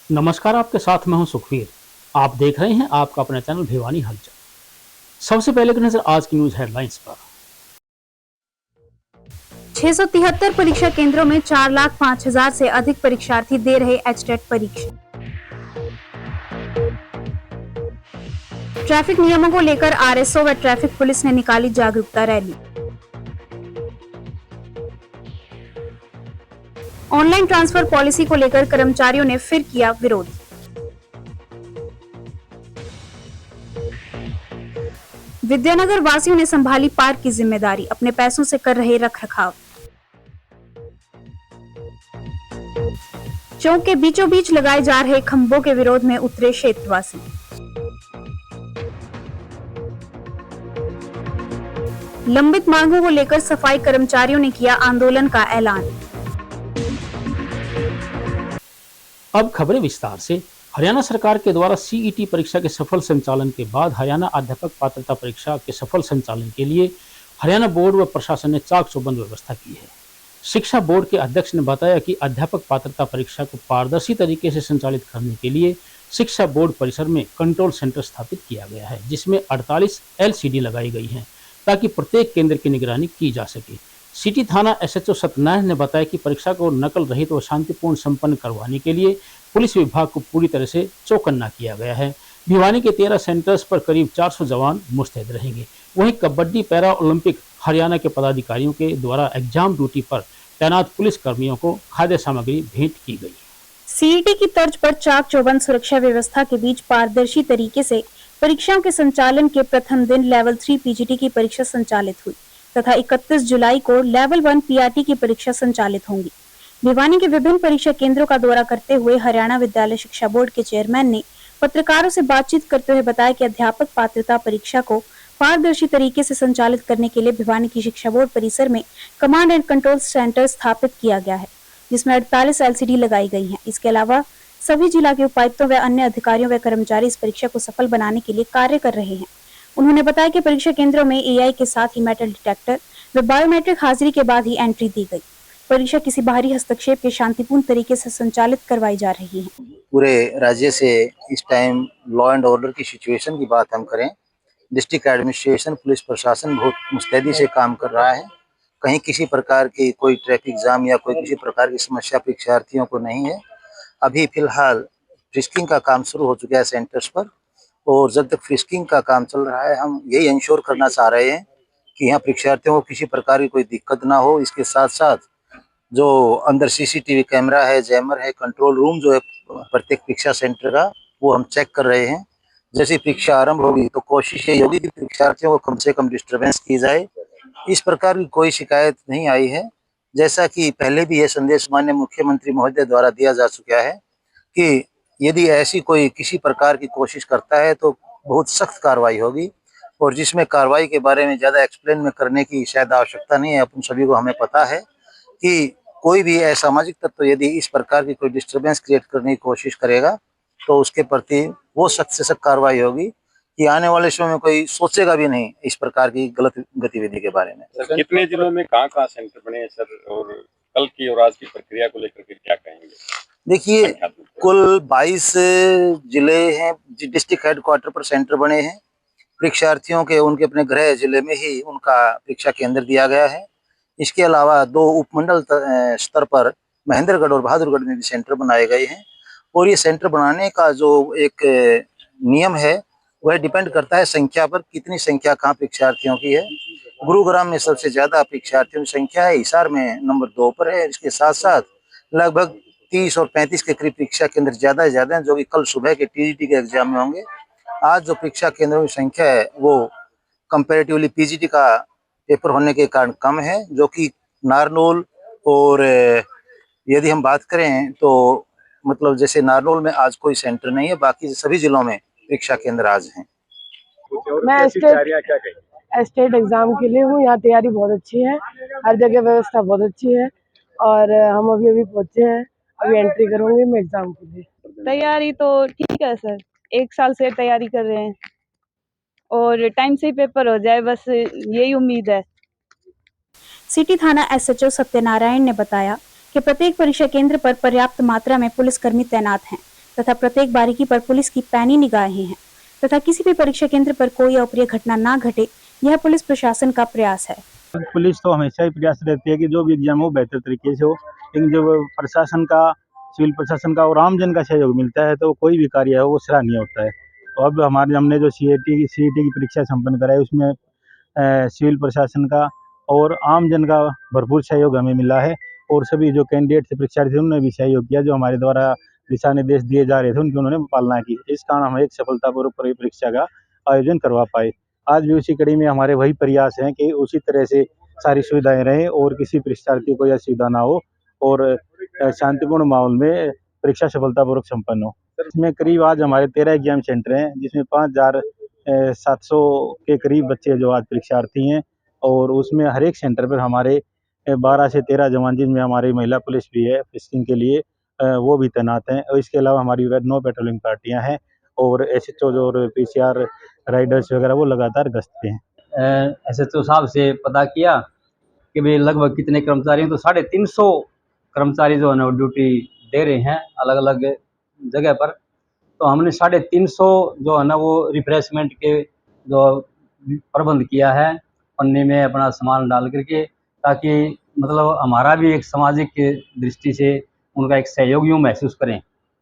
नमस्कार, आपके साथ मैं हूं सुखवीर। आप देख रहे हैं आपका अपना चैनल भिवानी हलचल। सबसे पहले की नजर आज की न्यूज हेडलाइंस पर। 673 परीक्षा केंद्रों में 4,05,000 से अधिक परीक्षार्थी दे रहे एचटेट परीक्षा। ट्रैफिक नियमों को लेकर आरएसओ व ट्रैफिक पुलिस ने निकाली जागरूकता रैली। ऑनलाइन ट्रांसफर पॉलिसी को लेकर कर्मचारियों ने फिर किया विरोध। विद्यानगर वासियों ने संभाली पार्क की जिम्मेदारी, अपने पैसों से कर रहे रखरखाव। चौक के बीचों बीच लगाए जा रहे खंभों के विरोध में उतरे क्षेत्रवासी। लंबित मांगों को लेकर सफाई कर्मचारियों ने किया आंदोलन का ऐलान। अब खबरें विस्तार से। हरियाणा सरकार के द्वारा सीईटी परीक्षा के सफल संचालन के बाद हरियाणा अध्यापक पात्रता परीक्षा के सफल संचालन के लिए हरियाणा बोर्ड व प्रशासन ने चाक चौबंद व्यवस्था की है। शिक्षा बोर्ड के अध्यक्ष ने बताया कि अध्यापक पात्रता परीक्षा को पारदर्शी तरीके से संचालित करने के लिए शिक्षा बोर्ड परिसर में कंट्रोल सेंटर स्थापित किया गया है, जिसमें 48 LCD लगाई गई हैं ताकि प्रत्येक केंद्र की निगरानी की जा सके। सिटी थाना SHO सत्यनारायण ने बताया कि परीक्षा को नकल रहित व शांतिपूर्ण संपन्न करवाने के लिए पुलिस विभाग को पूरी तरह से चौकन्ना किया गया है। भिवानी के 13 सेंटर्स पर करीब 400 जवान मुस्तैद रहेंगे। वहीं कबड्डी पैरा ओलंपिक हरियाणा के पदाधिकारियों के द्वारा एग्जाम ड्यूटी पर तैनात पुलिस कर्मियों को खाद्य सामग्री भेंट की गई। सीईटी की तर्ज पर चाक चौबंद सुरक्षा व्यवस्था के बीच पारदर्शी तरीके से परीक्षाओं के संचालन के प्रथम दिन लेवल 3 पीजीटी की परीक्षा संचालित हुई तथा 31 जुलाई को लेवल 1 पीआरटी की परीक्षा संचालित होंगी। भिवानी के विभिन्न परीक्षा केंद्रों का दौरा करते हुए हरियाणा विद्यालय शिक्षा बोर्ड के चेयरमैन ने पत्रकारों से बातचीत करते हुए बताया कि अध्यापक पात्रता परीक्षा को पारदर्शी तरीके से संचालित करने के लिए भिवानी की शिक्षा बोर्ड परिसर में कमांड एंड कंट्रोल सेंटर स्थापित किया गया है, जिसमें 48 LCD लगाई गई हैं। इसके अलावा सभी जिला के उपायुक्तों व अन्य अधिकारियों व कर्मचारी इस परीक्षा को सफल बनाने के लिए कार्य कर रहे हैं। उन्होंने बताया कि परीक्षा केंद्रों में AI के साथ ही मेटल डिटेक्टर व बायोमेट्रिक हाजिरी के बाद ही एंट्री दी गई। परीक्षा किसी बाहरी हस्तक्षेप के शांतिपूर्ण तरीके से संचालित करवाई जा रही है। पूरे राज्य से इस टाइम लॉ एंड ऑर्डर की सिचुएशन की बात हम करें, डिस्ट्रिक्ट एडमिनिस्ट्रेशन पुलिस प्रशासन बहुत मुस्तैदी से काम कर रहा है। कहीं किसी प्रकार की कोई ट्रैफिक जाम या कोई किसी प्रकार की समस्या परीक्षार्थियों को नहीं है। अभी फिलहाल फ्रिस्किंग का काम शुरू हो चुका है सेंटर्स पर, और जब तक फ्रिस्किंग का काम चल रहा है हम यही इंश्योर करना चाह रहे हैं कि यहाँ परीक्षार्थियों को किसी प्रकार की कोई दिक्कत ना हो। इसके साथ साथ जो अंदर CCTV कैमरा है, जैमर है, कंट्रोल रूम जो है प्रत्येक परीक्षा सेंटर का, वो हम चेक कर रहे हैं। जैसे परीक्षा आरंभ होगी तो कोशिश ये होगी कि परीक्षार्थियों को कम से कम डिस्टर्बेंस की जाए। इस प्रकार की कोई शिकायत नहीं आई है। जैसा कि पहले भी यह संदेश माननीय मुख्यमंत्री महोदय द्वारा दिया जा चुका है कि यदि ऐसी कोई किसी प्रकार की कोशिश करता है तो बहुत सख्त कार्रवाई होगी, और जिसमें कार्रवाई के बारे में ज़्यादा एक्सप्लेन में करने की शायद आवश्यकता नहीं है। अपन सभी को हमें पता है कि कोई भी असामाजिक तत्व यदि इस प्रकार की कोई डिस्टर्बेंस क्रिएट करने की कोशिश करेगा तो उसके प्रति वो सख्त से सख्त कार्रवाई होगी कि आने वाले समय में कोई सोचेगा भी नहीं इस प्रकार की गलत गतिविधि के बारे में। सर, कितने जिलों में कहाँ सेंटर बने हैं सर, और कल की और आज की प्रक्रिया को लेकर के क्या कहेंगे? देखिए, कुल 22 जिले हैं, डिस्ट्रिक्ट हेडक्वार्टर पर सेंटर बने हैं। परीक्षार्थियों के उनके अपने गृह जिले में ही उनका परीक्षा केंद्र दिया गया है। इसके अलावा 2 उपमंडल स्तर पर महेंद्रगढ़ और बहादुरगढ़ में भी सेंटर बनाए गए हैं। और ये सेंटर बनाने का जो एक नियम है वह डिपेंड करता है संख्या पर, कितनी संख्या कहाँ परीक्षार्थियों की है। गुरुग्राम में सबसे ज्यादा परीक्षार्थियों की संख्या है, हिसार में नंबर 2 पर है। इसके साथ साथ लगभग 30 और 35 के करीब परीक्षा केंद्र ज्यादा हैं जो कि कल सुबह के TGT के एग्जाम में होंगे। आज जो परीक्षा केंद्रों की संख्या है वो कंपेरेटिवली PGT का पेपर होने के कारण कम है, जो कि नारनौल और यदि हम बात करें तो मतलब जैसे नारनौल में आज कोई सेंटर नहीं है, बाकी सभी जिलों में परीक्षा केंद्र आज हैं। मैं स्टेट एग्जाम के लिए हूँ। यहाँ तैयारी बहुत अच्छी है, हर जगह व्यवस्था बहुत अच्छी है, और हम अभी पहुँचे हैं, अभी एंट्री करूँगी मैं एग्जाम के लिए। तैयारी तो ठीक है सर, 1 साल से तैयारी कर रहे हैं और टाइम से ही पेपर हो जाए, बस यही उम्मीद है। सिटी थाना SHO सत्यनारायण ने बताया कि प्रत्येक परीक्षा केंद्र पर पर्याप्त मात्रा में पुलिसकर्मी तैनात हैं तथा प्रत्येक बारीकी पर पुलिस की पैनी निगाहें हैं तथा किसी भी परीक्षा केंद्र पर कोई अप्रिय घटना ना घटे, यह पुलिस प्रशासन का प्रयास है। पुलिस तो हमेशा ही प्रयास रहती है कि जो भी एग्जाम हो बेहतर तरीके से हो, लेकिन जब प्रशासन का, सिविल प्रशासन का और आमजन का सहयोग मिलता है तो कोई भी कार्य है वो सराहनीय होता है। तो अब हमने जो सीईटी की परीक्षा संपन्न कराई उसमें सिविल प्रशासन का और आमजन का भरपूर सहयोग हमें मिला है और सभी जो कैंडिडेट थे, परीक्षार्थी थे, उन्होंने भी सहयोग किया। जो हमारे द्वारा दिशा निर्देश दिए जा रहे थे उनकी उन्होंने पालना की। इस कारण हम एक सफलतापूर्वक परीक्षा का आयोजन करवा पाए। आज भी उसी कड़ी में हमारे वही प्रयास हैं कि उसी तरह से सारी सुविधाएं रहें और किसी परीक्षार्थी को यह असुविधा ना हो और शांतिपूर्ण माहौल में परीक्षा सफलतापूर्वक संपन्न हो। इसमें करीब आज हमारे 13 एग्जाम सेंटर हैं जिसमें 5700 के करीब बच्चे जो आज परीक्षार्थी हैं और उसमें हर एक सेंटर पर हमारे 12 से 13 जवान, जिनमें हमारी महिला पुलिस भी है फिस्किंग के लिए, वो भी तैनात हैं। और इसके अलावा हमारी 9 पेट्रोलिंग पार्टियां हैं और SHO और PCR राइडर्स वगैरह वो लगातार गश्त पे हैं। SHO साहब से पता किया कि भाई लगभग कितने कर्मचारी हैं, तो 350 कर्मचारी जो है ना ड्यूटी दे रहे हैं अलग अलग जगह पर। तो हमने 350 जो है ना वो रिफ्रेशमेंट के जो प्रबंध किया है पन्नी में अपना सामान डाल करके, ताकि मतलब हमारा भी एक सामाजिक दृष्टि से उनका एक सहयोग यूँ महसूस करें।